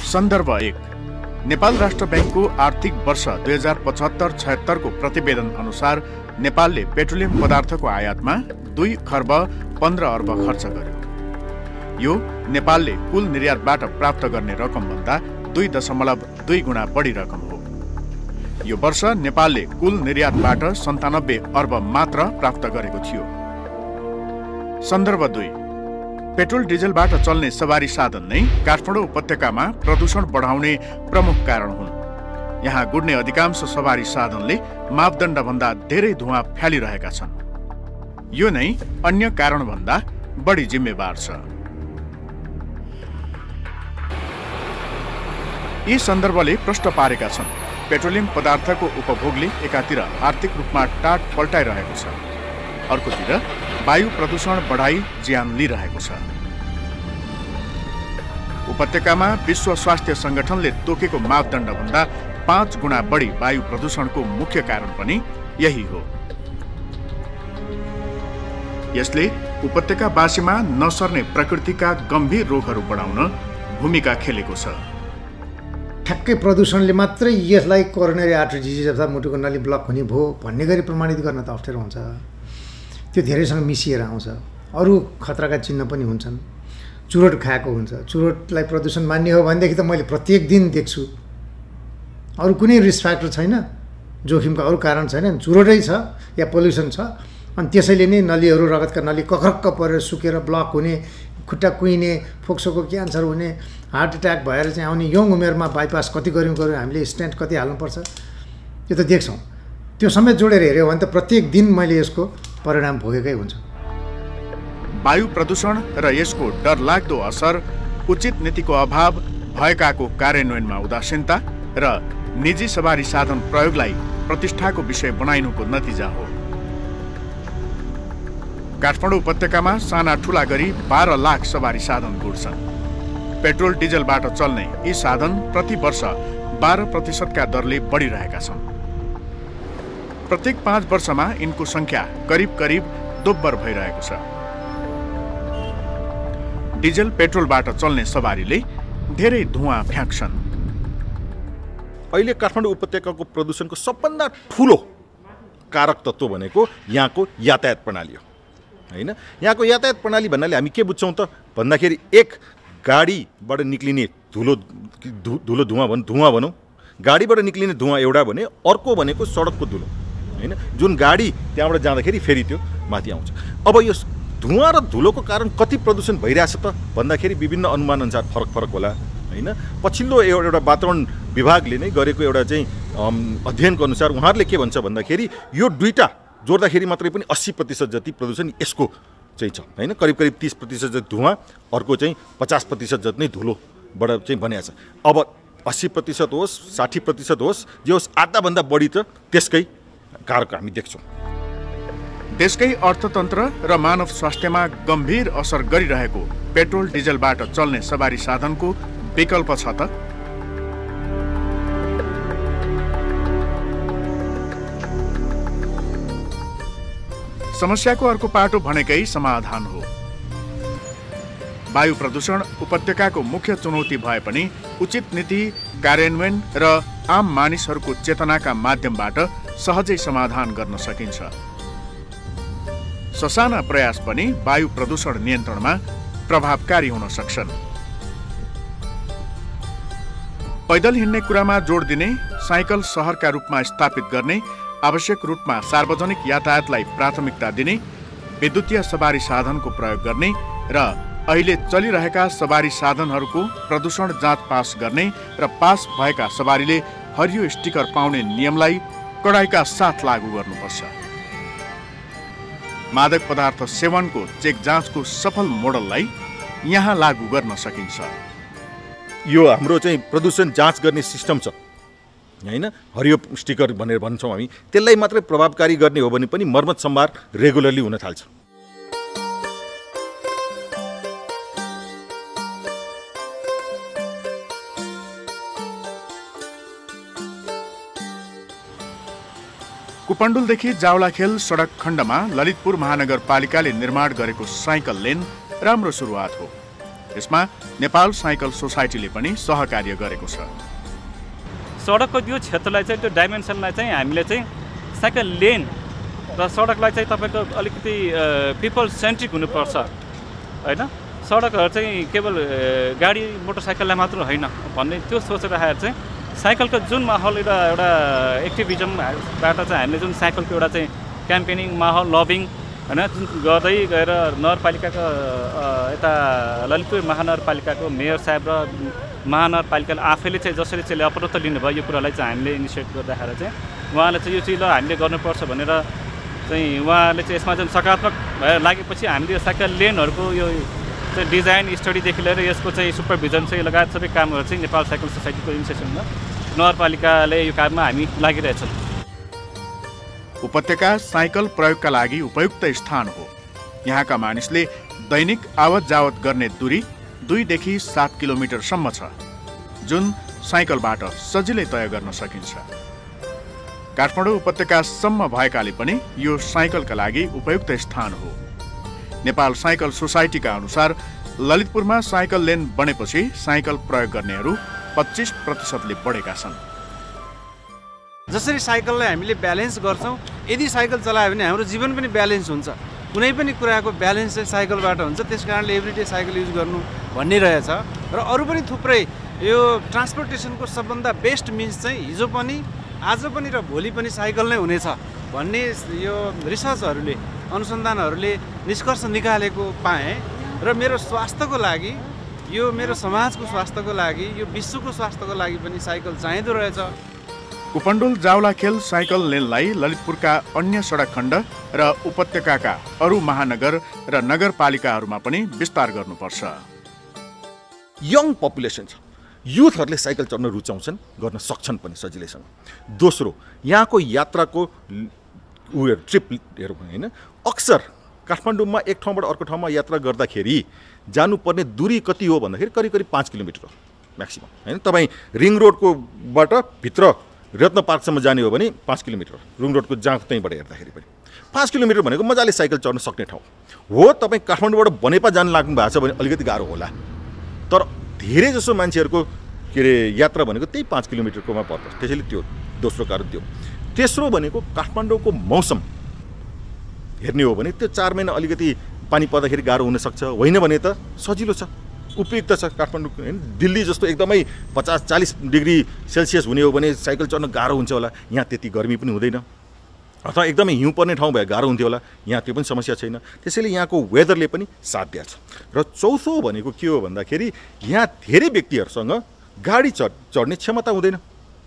सन्दर्भ 1 नेपाल राष्ट्र बैंकको आर्थिक वर्ष 2075-76 को प्रतिवेदन अनुसार नेपालले पेट्रोलियम पदार्थको आयातमा 2 खर्ब 15 अर्ब खर्च गर्यो। यो नेपालले कुल निर्यातबाट प्राप्त गर्ने रकमभन्दा 2.2 गुणा बढी रकम हो। यो वर्ष नेपालले कुल निर्यातबाट 97 अर्ब मात्र प्राप्त गरेको थियो। सन्दर्भ 2 पेट्रोल डिजलबाट चल्ने सवारी साधन नै काठमाडौँ उपत्यकामा प्रदूषण बढाउने प्रमुख कारण हुन्। यहाँ गुड्ने अधिकांश सवारी साधनले मापदण्डभन्दा धेरै धुवाँ फ्यालिरहेका छन्। यो नै अन्य कारणभन्दा बढी जिम्मेवार छ। यी सन्दर्भले प्रश्न पारेका छन्। पेट्रोलियम पदार्थको उपभोगले एकातिर आर्थिक रूपमा टाट पल्टाइरहेको छ, अर्कोतिर वायु प्रदूषण बढाई ज्यान लिइरहेको छ। उपत्यकामा विश्व स्वास्थ्य संगठनले तोकेको मापदण्डभन्दा 5 गुणा बढी वायु प्रदूषणको मुख्य कारण पनि यही हो। यसले उपत्यकावासीमा नसर्ने प्रकृतिका गम्भीर रोगहरू बढाउन भूमिका खेलेको छ। ठ्याक्कै प्रदूषणले मात्रै यसलाई कोरोनरी आर्टरी डिजिज अथवा मुटुको नली ब्लक हुने भयो भन्ने गरी प्रमाणित गर्न त अप्ठ्यारो हुन्छ। त्यो धेरैसँग मिसिएर आउँछ। अरू खतराका चिन्ह पनि हुन्छन्। चुरोट खाएको हुन्छ। चुरोटलाई प्रदूषण मान्ने हो भनेदेखि त मैले प्रत्येक दिन देख्छु। अरू कुनै रिस्क फ्याक्टर छैन, जोखिमका अरू कारण छैन, चुरोटै छ या पोल्युसन छ। अनि त्यसैले नै नलीहरू, रगतका नली कक्रक्क परेर सुकेर ब्लक हुने, खुट्टा कुहिने, फोक्सोको क्यान्सर हुने, हार्ट एट्याक भएर चाहिँ आउने, यङ उमेरमा बाइपास कति गऱ्यौँ हामीले स्टेन्ट कति हाल्नुपर्छ, त्यो त देख्छौँ। त्यो समेत जोडेर हेऱ्यो भने त प्रत्येक दिन मैले यसको परिणाम भोगेकै हुन्छ। वायु प्रदूषण र यसको डरलाग्दो असर, उचित नीतिको अभाव, भएकाको कार्यान्वयनमा उदासीनता र निजी सवारी साधन प्रयोगलाई प्रतिष्ठाको विषय बनाइनुको नतिजा हो। काठमाडौँ उपत्यकामा साना ठुला गरी 12 लाख सवारी साधन गुड्छन्। पेट्रोल डिजलबाट चल्ने यी साधन प्रति वर्ष 12% का दरले बढिरहेका छन्। प्रत्येक 5 वर्षमा यिनको संख्या करिब दोब्बर भइरहेको छ। डिजल पेट्रोलबाट चल्ने सवारीले धेरै धुवाँ फ्याँक्छन्। अहिले काठमाडौँ उपत्यकाको प्रदूषणको सबभन्दा ठुलो कारक तत्त्व भनेको यहाँको यातायात प्रणाली हो, हैन? यहाँको यातायात प्रणाली भन्नाले हामी के बुझ्छौँ त भन्दाखेरि, एक गाडीबाट निक्लिने धुलो धुवाँ भनौँ, गाडीबाट निक्लिने धुवाँ एउटा भने, अर्को भनेको सडकको धुलो, हैन? जुन गाडी त्यहाँबाट जाँदाखेरि फेरि त्यो माथि आउँछ। अब यो धुवाँ र धुलोको कारण कति प्रदूषण भइरहेछ त भन्दाखेरि विभिन्न अनुमान अनुसार फरक होला, हैन? पछिल्लो एउटा वातावरण विभागले नै गरेको एउटा चाहिँ अध्ययनको अनुसार उहाँहरूले के भन्छ भन्दाखेरि, यो दुईटा जोड्दाखेरि मात्रै पनि 80% जति प्रदूषण यसको चाहिँ छ, हैन? करिब 30% जति धुवाँ, अर्को चाहिँ 50% जति नै धुलोबाट चाहिँ बनिएको छ। अब 80% होस् 60% होस्, जे होस् आधाभन्दा बढी त त्यसकै कारक हामी देख्छौँ। देशकै अर्थतन्त्र र मानव स्वास्थ्यमा गम्भीर असर गरिरहेको पेट्रोल डिजलबाट चल्ने सवारी साधनको विकल्प छ त? समस्याको अर्को पाटो भनेकै समाधान हो। वायु प्रदूषण उपत्यकाको मुख्य चुनौती भए पनि उचित नीति, कार्यान्वयन र आम मानिसहरूको चेतनाका माध्यमबाट सहजै समाधान गर्न सकिन्छ। ससाना प्रयास पनि वायु प्रदूषण नियन्त्रणमा प्रभावकारी हुन सक्छन्। पैदल हिँड्ने कुरामा जोड दिने, साइकल सहरका रूपमा स्थापित गर्ने, आवश्यक रूपमा सार्वजनिक यातायातलाई प्राथमिकता दिने, विद्युतीय सवारी साधनको प्रयोग गर्ने र अहिले चलिरहेका सवारी साधनहरूको प्रदूषण जाँच पास गर्ने र पास भएका सवारीले हरियो स्टिकर पाउने नियमलाई कडाइका साथ लागू गर्नुपर्छ। मादक पदार्थ सेवनको चेक जाँचको सफल मोडललाई यहाँ लागू गर्न सकिन्छ। यो हाम्रो चाहिँ प्रदूषण जाँच गर्ने सिस्टम छ, हैन? हरियो स्टिकर भनेर भन्छौँ हामी, त्यसलाई मात्रै प्रभावकारी गर्ने हो भने पनि मर्मत सम्भार रेगुलरली हुन थाल्छ। कुपण्डुलदेखि जावलाखेल सडक खण्डमा ललितपुर महानगरपालिकाले निर्माण गरेको साइकल लेन राम्रो सुरुवात हो। यसमा नेपाल साइकल सोसाइटीले पनि सहकार्य गरेको छ। सडकको यो क्षेत्रलाई चाहिँ त्यो डाइमेन्सनलाई चाहिँ हामीले चाहिँ साइकल लेन र सडकलाई चाहिँ तपाईँको अलिकति पिपल सेन्ट्रिक हुनुपर्छ होइन। सडकहरू चाहिँ केवल गाडी मोटरसाइकललाई मात्र होइन भन्ने त्यो सोचेर राखेर चाहिँ साइकलको जुन माहौल एउटा एक्टिभिजमबाट चाहिँ हामीले जुन साइकलको एउटा चाहिँ क्याम्पेनिङ माहौल लभिङ होइन जुन गर्दै गएर नगरपालिकाको यता ललितपुर महानगरपालिकाको मेयर साहेब र महानगरपालिकाले आफैले चाहिँ जसरी चाहिँ अपराध लिनुभयो यो कुरालाई चाहिँ हामीले इनिसिएट गर्दाखेरि चाहिँ उहाँले चाहिँ यो चिज हामीले गर्नुपर्छ भनेर चाहिँ उहाँले चाहिँ यसमा चाहिँ सकारात्मक भएर लागेपछि हामीले यो साइकल लेनहरूको यो चाहिँ डिजाइन स्टडीदेखि लिएर यसको चाहिँ सुपरभिजन चाहिँ लगायत सबै कामहरू चाहिँ नेपाल साइकल सोसाइटीको इनिसिएसनमा नगरपालिकाले यो काममा हामी लागिरहेछौँ। उपत्यका साइकल प्रयोगका लागि उपयुक्त स्थान हो। यहाँका मानिसले दैनिक आवत जावत गर्ने दूरी 2 देखि 7 किलोमिटरसम्म छ, जुन साइकलबाट सजिलै तय गर्न सकिन्छ। काठमाडौँ उपत्यकासम्म भएकाले पनि यो साइकलका लागि उपयुक्त स्थान हो। नेपाल साइकल सोसाइटीका अनुसार ललितपुरमा साइकल लेन बनेपछि साइकल प्रयोग गर्नेहरू 25%ले बढेका छन्। जसरी साइकललाई हामीले ब्यालेन्स गर्छौँ, यदि साइकल चलायो भने हाम्रो जीवन पनि ब्यालेन्स हुन्छ। कुनै पनि कुराको ब्यालेन्स चाहिँ साइकलबाट हुन्छ। त्यस कारणले एभ्रिडे साइकल युज गर्नु भन्ने रहेछ र अरू पनि थुप्रै यो ट्रान्सपोर्टेसनको सबभन्दा बेस्ट मिन्स चाहिँ हिजो पनि आज पनि र भोलि पनि साइकल नै हुनेछ भन्ने यो रिसर्चहरूले अनुसन्धानहरूले निष्कर्ष निकालेको पाएँ र मेरो स्वास्थ्यको लागि, यो मेरो समाजको स्वास्थ्यको लागि, यो विश्वको स्वास्थ्यको लागि पनि साइकल चाहिँदो रहेछ। कुपण्डोल जावलाखेल साइकल लेनलाई ललितपुरका अन्य सडक खण्ड र उपत्यकाका अरू महानगर र नगरपालिकाहरूमा पनि विस्तार गर्नुपर्छ। यङ पपुलेसन छ, युथहरूले साइकल चढ्न रुचाउँछन्, गर्न सक्छन् पनि सजिलैसँग। दोस्रो, यहाँको यात्राको उयोहरू ट्रिपहरू होइन, अक्सर काठमाडौँमा एक ठाउँबाट अर्को ठाउँमा यात्रा गर्दाखेरि जानुपर्ने दूरी कति हो भन्दाखेरि करिब करिब 5 किलोमिटर हो म्याक्सिमम होइन। तपाईँ रिङ रोडकोबाट भित्र रत्न पार्कसम्म जाने हो भने 5 किलोमिटर, रिङ रोडको जहाँ त्यहीँबाट हेर्दाखेरि पनि 5 किलोमिटर भनेको मजाले साइकल चढ्न सक्ने ठाउँ हो। तपाईँ काठमाडौँबाट बनेपा जान लाग्नु भएको छ भने अलिकति गाह्रो होला, तर धेरै जसो मान्छेहरूको के अरे यात्रा भनेको त्यही 5 किलोमिटरकोमा पर्छ। त्यसैले त्यो दोस्रो कारण त्यो। तेस्रो भनेको काठमाडौँको मौसम हेर्ने हो भने त्यो 4 महिना अलिकति पानी पर्दाखेरि गाह्रो हुनसक्छ, होइन भने त सजिलो छ, उपयुक्त छ। काठमाडौँ होइन दिल्ली जस्तो एकदमै 50-40 डिग्री सेल्सियस हुने हो भने साइकल चढ्न गाह्रो हुन्छ होला। यहाँ त्यति गर्मी पनि हुँदैन, अथवा एकदमै हिउँ पर्ने ठाउँ भए गाह्रो हुन्थ्यो होला। यहाँ त्यो पनि समस्या छैन। त्यसैले यहाँको वेदरले पनि साथ दिएछ। र चौथो भनेको के हो भन्दाखेरि यहाँ धेरै व्यक्तिहरूसँग गाडी चढ्ने क्षमता हुँदैन,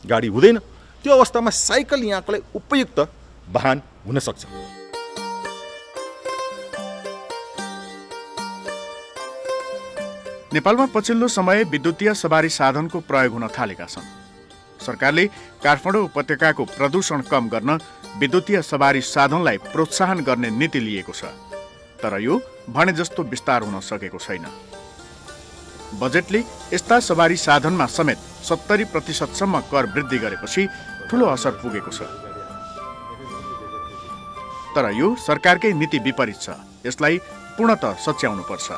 गाडी हुँदैन। त्यो अवस्थामा साइकल यहाँको लागि उपयुक्त वाहन हुन सक्छ। नेपालमा पछिल्लो समय विद्युतीय सवारी साधनको प्रयोग हुन थालेका छन्। सरकारले काठमाडौँ उपत्यकाको प्रदूषण कम गर्न विद्युतीय सवारी साधनलाई प्रोत्साहन गर्ने नीति लिएको छ, तर यो भने जस्तो विस्तार हुन सकेको छैन। बजेटले यस्ता सवारी साधनमा समेत 70% कर वृद्धि गरेपछि ठूलो असर पुगेको छ, तर यो सरकारकै नीति विपरीत छ। यसलाई पूर्णतः सच्याउनुपर्छ।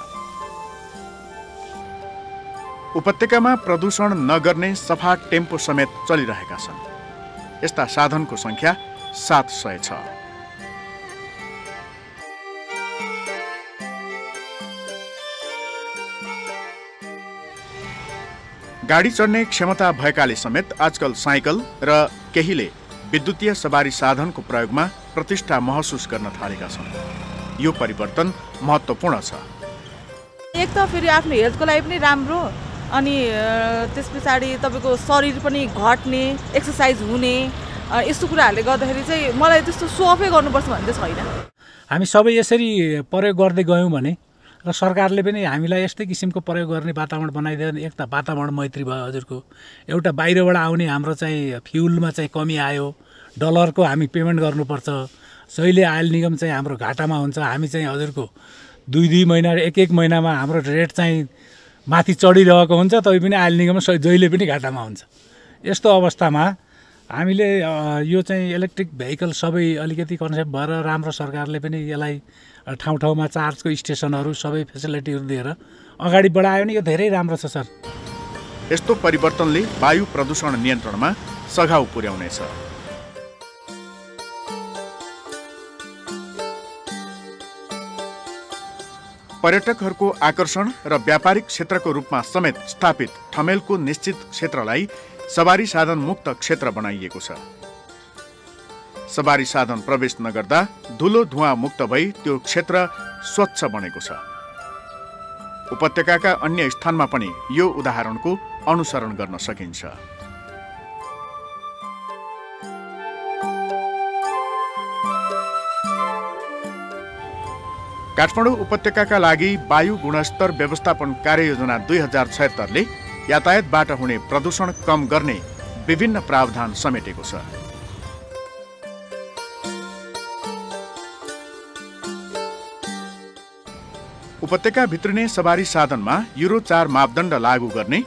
उपत्यकामा प्रदूषण नगर्ने सफा टेम्पो समेत चलिरहेका छन्। यस्ता साधनको संख्या 700 छ। गाडी चढ्ने क्षमता भएकाले समेत आजकल साइकल र केहीले विद्युतीय सवारी साधनको प्रयोगमा प्रतिष्ठा महसुस गर्न थालेका छन्। यो परिवर्तन महत्त्वपूर्ण छ। एक त फेरि आफ्नो हेल्थको लागि पनि राम्रो, अनि त्यस पछाडि तपाईँको शरीर पनि घट्ने, एक्सर्साइज हुने, यस्तो कुराहरूले गर्दाखेरि चाहिँ मलाई त्यस्तो सो अफै गर्नुपर्छ भन्ने चाहिँ छैन। हामी सबै यसरी प्रयोग गर्दै गयौँ भने र सरकारले पनि हामीलाई यस्तै किसिमको प्रयोग गर्ने वातावरण बनाइदियो भने एक त वातावरण मैत्री भयो हजुरको, एउटा बाहिरबाट आउने हाम्रो चाहिँ फ्युलमा चाहिँ कमी आयो, डलरको हामी पेमेन्ट गर्नुपर्छ, जहिले आयल निगम चाहिँ हाम्रो घाटामा हुन्छ। हामी चाहिँ हजुरको 2-2 महिना 1-1 महिनामा हाम्रो रेट चाहिँ माथि चढिरहेको हुन्छ, तै पनि आयल निगम जहिले पनि घाटामा हुन्छ। यस्तो अवस्थामा हामीले यो चाहिँ इलेक्ट्रिक भेहिकल सबै अलिकति कन्सेप्ट भएर राम्रो सरकारले पनि यसलाई ठाउँ ठाउँमा चार्जको स्टेसनहरू सबै फेसिलिटीहरू दिएर अगाडि बढायो भने यो धेरै राम्रो छ सर। यस्तो परिवर्तनले वायु प्रदूषण नियन्त्रणमा सघाउ पुर्याउनेछ। पर्यटकहरूको आकर्षण र व्यापारिक क्षेत्रको रूपमा समेत स्थापित ठमेलको निश्चित क्षेत्रलाई सवारी साधन मुक्त क्षेत्र बनाइएको छ। सवारी साधन प्रवेश नगर्दा धुलो धुवाँ मुक्त भई त्यो क्षेत्र स्वच्छ बनेको छ। उपत्यकाका अन्य स्थानमा पनि यो उदाहरणको अनुसरण गर्न सकिन्छ। काठमाडौँ उपत्यकाका लागि वायु गुणस्तर व्यवस्थापन कार्ययोजना 2076ले यातायातबाट हुने प्रदूषण कम गर्ने विभिन्न प्रावधान समेटेको छ। उपत्यका भित्रिने सवारी साधनमा युरो 4 मापदण्ड लागू गर्ने,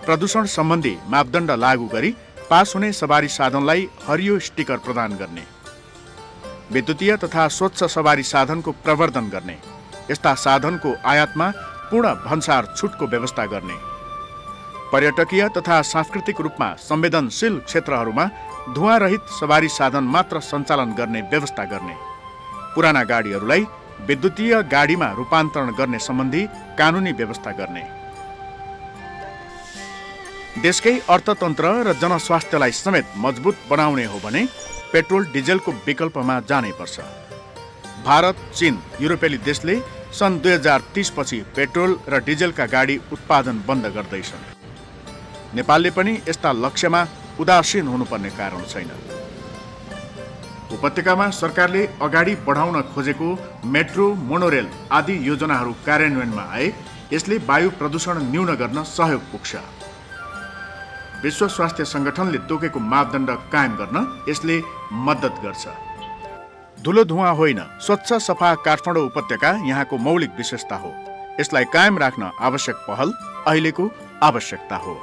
प्रदूषण सम्बन्धी मापदण्ड लागू गरी पास हुने सवारी साधनलाई हरियो स्टिकर प्रदान गर्ने, विद्युतीय तथा स्वच्छ सवारी साधनको प्रवर्धन गर्ने, यस्ता साधनको आयातमा पूर्ण भन्सार छुटको व्यवस्था गर्ने, पर्यटकीय तथा सांस्कृतिक रूपमा संवेदनशील क्षेत्रहरूमा धुवाँरहित सवारी साधन मात्र सञ्चालन गर्ने व्यवस्था गर्ने, पुराना गाडीहरूलाई विद्युतीय गाडीमा रूपान्तरण गर्ने सम्बन्धी कानुनी व्यवस्था गर्ने। देशकै अर्थतन्त्र र जनस्वास्थ्यलाई समेत मजबुत बनाउने हो भने पेट्रोल डिजेलको विकल्पमा जानै पर्छ। भारत, चीन, युरोपेली देशले सन् 2030 पछि पेट्रोल र डिजेलका गाडी उत्पादन बन्द गर्दैछन्। नेपालले पनि यस्ता लक्ष्यमा उदासीन हुनुपर्ने कारण छैन। उपत्यकामा सरकारले अगाडि बढाउन खोजेको मेट्रो, मोनोरेल आदि योजनाहरू कार्यान्वयनमा आए यसले वायु प्रदूषण न्यून गर्न सहयोग पुग्छ। विश्व स्वास्थ्य संगठनले तोकेको मापदण्ड कायम गर्न यसले मद्दत गर्छ। धुलो धुवाँ होइन, स्वच्छ सफा काठमाडौँ उपत्यका यहाँको मौलिक विशेषता हो। यसलाई कायम राख्न आवश्यक पहल अहिलेको आवश्यकता हो।